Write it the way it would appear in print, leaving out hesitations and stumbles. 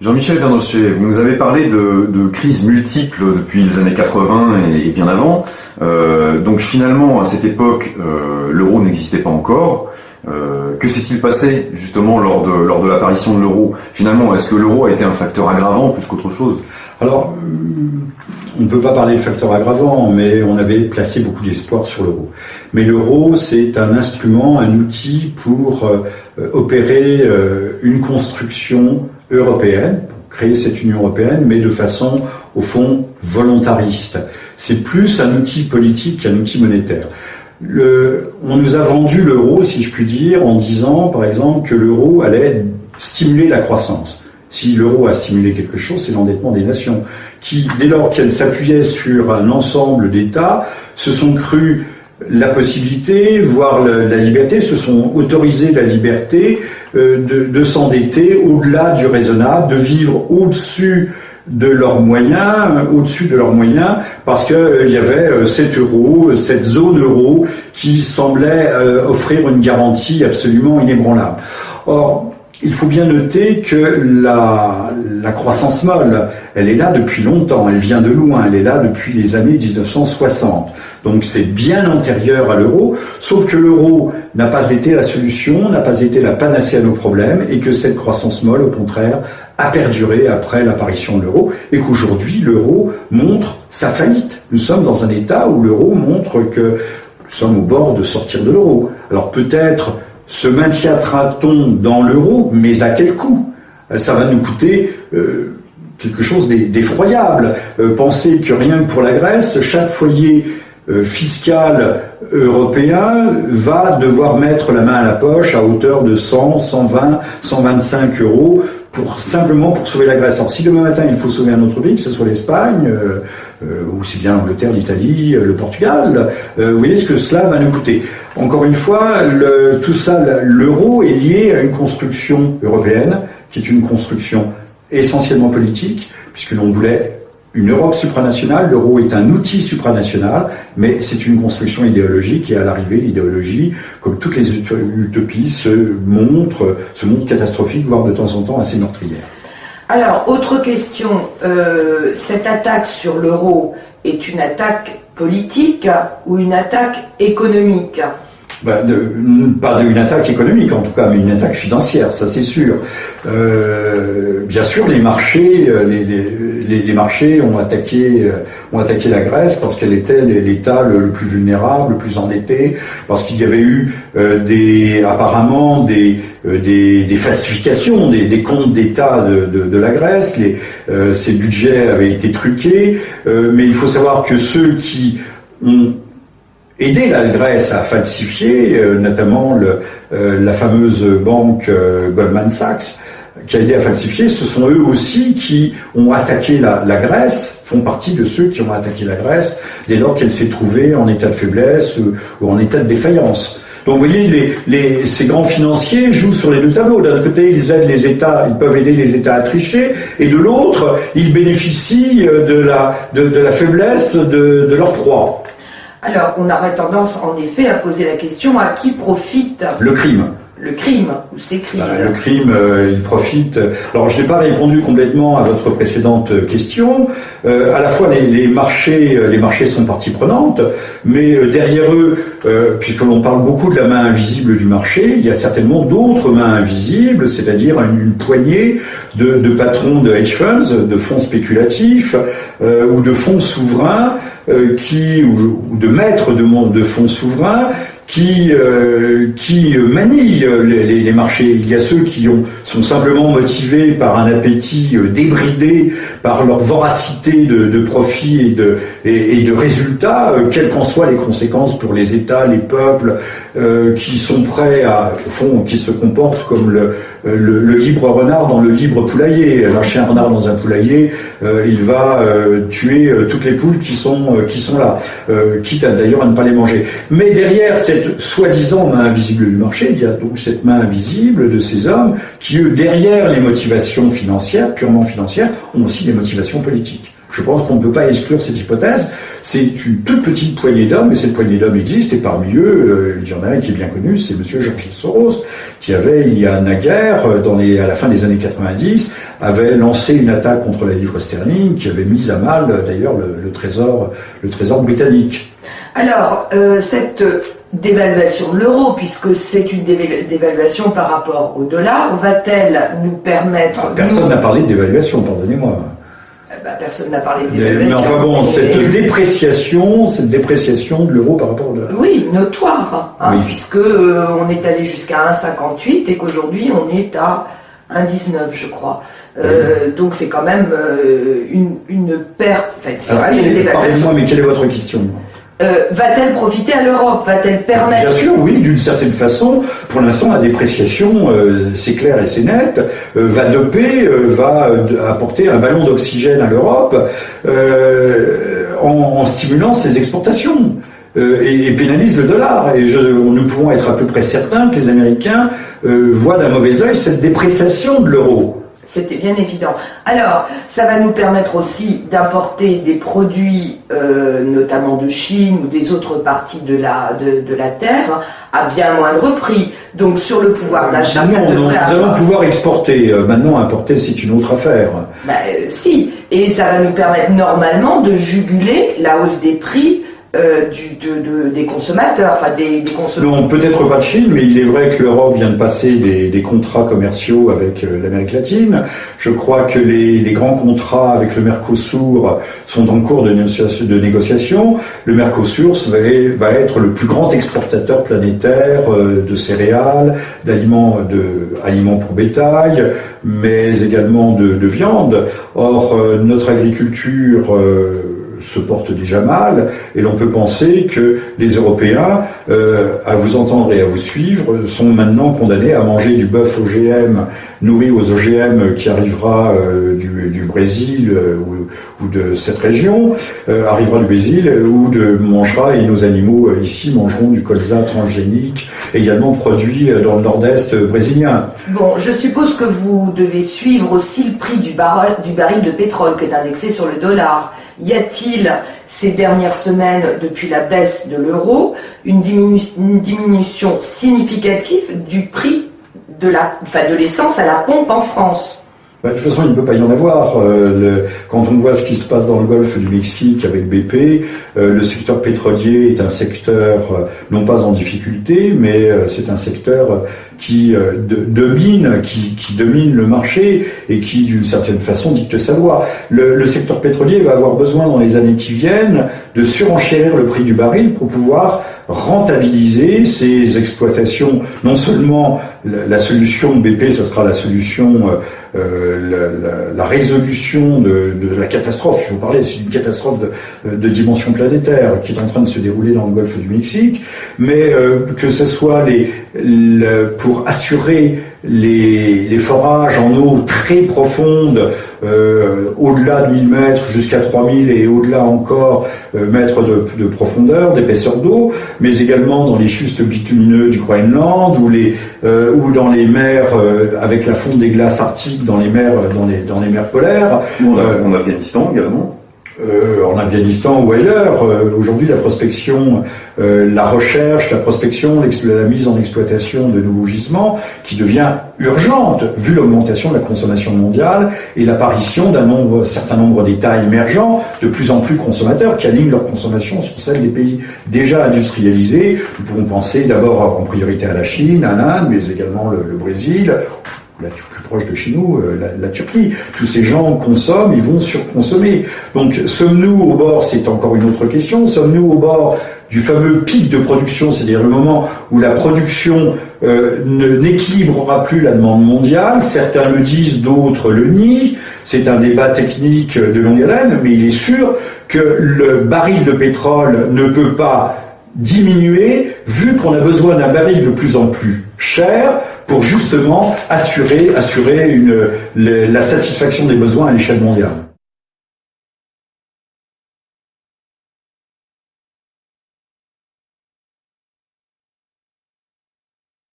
Jean-Michel Vernochet, vous nous avez parlé de crises multiples depuis les années 80 et bien avant. Donc finalement, à cette époque, l'euro n'existait pas encore. Que s'est-il passé justement lors de l'apparition de l'euro? Finalement, est-ce que l'euro a été un facteur aggravant plus qu'autre chose? Alors, on ne peut pas parler de facteur aggravant, mais on avait placé beaucoup d'espoir sur l'euro. Mais l'euro, c'est un instrument, un outil pour opérer une construction européenne, pour créer cette Union européenne, mais de façon, au fond, volontariste. C'est plus un outil politique qu'un outil monétaire. On nous a vendu l'euro, si je puis dire, en disant, par exemple, que l'euro allait stimuler la croissance. Si l'euro a stimulé quelque chose, c'est l'endettement des nations, qui, dès lors qu'elles s'appuyaient sur un ensemble d'États, se sont crus la possibilité, voire la liberté, se sont autorisés la liberté de s'endetter au-delà du raisonnable, de vivre au-dessus de leurs moyens, parce que il y avait cet euro, cette zone euro qui semblait offrir une garantie absolument inébranlable. Or, il faut bien noter que la croissance molle, elle est là depuis longtemps, elle vient de loin, elle est là depuis les années 1960. Donc c'est bien antérieur à l'euro, sauf que l'euro n'a pas été la solution, n'a pas été la panacée à nos problèmes, et que cette croissance molle, au contraire, a perduré après l'apparition de l'euro, et qu'aujourd'hui l'euro montre sa faillite. Nous sommes dans un état où l'euro montre que nous sommes au bord de sortir de l'euro. Alors peut-être se maintiendra-t-on dans l'euro, mais à quel coût? Ça va nous coûter quelque chose d'effroyable. Pensez que rien que pour la Grèce, chaque foyer fiscal européen va devoir mettre la main à la poche à hauteur de 100, 120, 125 euros simplement pour sauver la Grèce. Alors si demain matin il faut sauver un autre pays, que ce soit l'Espagne, ou si bien l'Angleterre, l'Italie, le Portugal, vous voyez ce que cela va nous coûter. Encore une fois, tout ça, l'euro est lié à une construction européenne, qui est une construction essentiellement politique, puisque l'on voulait une Europe supranationale. L'euro est un outil supranational, mais c'est une construction idéologique, et à l'arrivée, l'idéologie, comme toutes les utopies, se montre catastrophique, voire de temps en temps assez meurtrière. Alors, autre question, cette attaque sur l'euro est une attaque politique ou une attaque économique? Pas une attaque économique en tout cas, mais une attaque financière, ça c'est sûr. Bien sûr, les marchés, les marchés ont attaqué la Grèce parce qu'elle était l'État le plus vulnérable, le plus endetté, parce qu'il y avait eu apparemment des falsifications des comptes d'État de la Grèce. Ces budgets avaient été truqués, mais il faut savoir que ceux qui ont aider la Grèce à falsifier, notamment la fameuse banque Goldman Sachs, qui a aidé à falsifier, ce sont eux aussi qui ont attaqué la Grèce, font partie de ceux qui ont attaqué la Grèce dès lors qu'elle s'est trouvée en état de faiblesse ou en état de défaillance. Donc vous voyez, ces grands financiers jouent sur les deux tableaux. D'un côté, ils aident les États, ils peuvent aider les États à tricher, et de l'autre, ils bénéficient de la faiblesse de leur proie. Alors, on aurait tendance, en effet, à poser la question à qui profite le crime. Le crime ou ces crises. Le crime, il profite. Alors, je n'ai pas répondu complètement à votre précédente question. À la fois, les marchés sont partie prenante, mais derrière eux, puisque l'on parle beaucoup de la main invisible du marché, il y a certainement d'autres mains invisibles, c'est-à-dire une poignée de patrons de hedge funds, de fonds spéculatifs ou de fonds souverains ou de maîtres de fonds souverains qui manient les marchés. Il y a ceux qui sont simplement motivés par un appétit débridé, par leur voracité de profit et de résultats, quelles qu'en soient les conséquences pour les États, les peuples, qui sont prêts au fond, qui se comportent comme le libre renard dans le libre poulailler. Lâcher un renard dans un poulailler, il va tuer toutes les poules qui sont là, quitte d'ailleurs à ne pas les manger. Mais derrière cette soi-disant main invisible du marché, il y a donc cette main invisible de ces hommes qui, eux, derrière les motivations financières, purement financières, ont aussi des motivations politiques. Je pense qu'on ne peut pas exclure cette hypothèse. C'est une toute petite poignée d'hommes, mais cette poignée d'hommes existe, et parmi eux, il y en a un qui est bien connu, c'est monsieur George Soros, qui avait, il y a naguère, à la fin des années 90, avait lancé une attaque contre la livre sterling, qui avait mis à mal, d'ailleurs, le trésor britannique. Alors, cette dévaluation de l'euro, puisque c'est une dévaluation par rapport au dollar, va-t-elle nous permettre... Personne n'a parlé de dévaluation, pardonnez-moi. Personne n'a parlé de dévaluation. Mais enfin bon, cette dépréciation de l'euro par rapport au dollar. Oui, notoire, hein, oui. Puisque on est allé jusqu'à 1,58 et qu'aujourd'hui on est à 1,19, je crois. Donc c'est quand même une perte. En fait, pardonnez-moi, mais quelle est votre question ? Va-t-elle profiter à l'Europe? Va-t-elle permettre... Bien sûr, oui, d'une certaine façon. Pour l'instant, la dépréciation, c'est clair et c'est net, va doper, va apporter un ballon d'oxygène à l'Europe en stimulant ses exportations. Et pénalise le dollar. Et nous pouvons être à peu près certains que les Américains voient d'un mauvais œil cette dépréciation de l'euro. C'était bien évident. Alors, ça va nous permettre aussi d'importer des produits, notamment de Chine ou des autres parties de la Terre, à bien moindre prix. Donc, sur le pouvoir d'achat, nous allons pouvoir exporter. Maintenant, importer, c'est une autre affaire. Si. Et ça va nous permettre normalement de juguler la hausse des prix des consommateurs, enfin des consommateurs. Non, peut-être pas de Chine, mais il est vrai que l'Europe vient de passer des contrats commerciaux avec l'Amérique latine. Je crois que les grands contrats avec le Mercosur sont en cours de négociation. Le Mercosur va être le plus grand exportateur planétaire de céréales, d'aliments pour bétail, mais également de viande. Or, notre agriculture se porte déjà mal, et l'on peut penser que les Européens, à vous entendre et à vous suivre, sont maintenant condamnés à manger du bœuf OGM, nourri aux OGM qui arrivera du Brésil ou de cette région, arrivera du Brésil, mangera, et nos animaux ici mangeront du colza transgénique, également produit dans le nord-est brésilien. Bon, je suppose que vous devez suivre aussi le prix du baril de pétrole qui est indexé sur le dollar. Y a-t-il, ces dernières semaines, depuis la baisse de l'euro, une diminution significative du prix de l'essence à la pompe en France? De toute façon, il ne peut pas y en avoir. Quand on voit ce qui se passe dans le golfe du Mexique avec BP, le secteur pétrolier est un secteur non pas en difficulté, mais c'est un secteur qui domine le marché et qui, d'une certaine façon, dicte sa loi. Le secteur pétrolier va avoir besoin, dans les années qui viennent, de surenchérir le prix du baril pour pouvoir rentabiliser ses exploitations. Non seulement la solution de BP, ce sera la solution, la résolution de la catastrophe. Il faut parler, c'est une catastrophe de dimension planétaire qui est en train de se dérouler dans le golfe du Mexique, mais que ce soit pour assurer les forages en eau très profonde, au-delà de 1000 mètres jusqu'à 3000 et au-delà encore mètres de profondeur, d'épaisseur d'eau, mais également dans les schustes bitumineux du Groenland ou dans les mers avec la fonte des glaces arctiques dans les mers polaires. En Afghanistan également. En Afghanistan ou ailleurs. Aujourd'hui, la prospection, la recherche, la prospection, la mise en exploitation de nouveaux gisements, qui devient urgente, vu l'augmentation de la consommation mondiale et l'apparition d'un certain nombre d'États émergents, de plus en plus consommateurs, qui alignent leur consommation sur celle des pays déjà industrialisés. Nous pouvons penser d'abord en priorité à la Chine, à l'Inde, mais également le Brésil, plus proche de chez nous, la Turquie. Tous ces gens consomment, ils vont surconsommer. Donc, sommes-nous au bord, c'est encore une autre question, sommes-nous au bord du fameux pic de production, c'est-à-dire le moment où la production n'équilibrera plus la demande mondiale? Certains le disent, d'autres le nient. C'est un débat technique de longue haleine, mais il est sûr que le baril de pétrole ne peut pas diminuer, vu qu'on a besoin d'un baril de plus en plus cher pour justement assurer la satisfaction des besoins à l'échelle mondiale.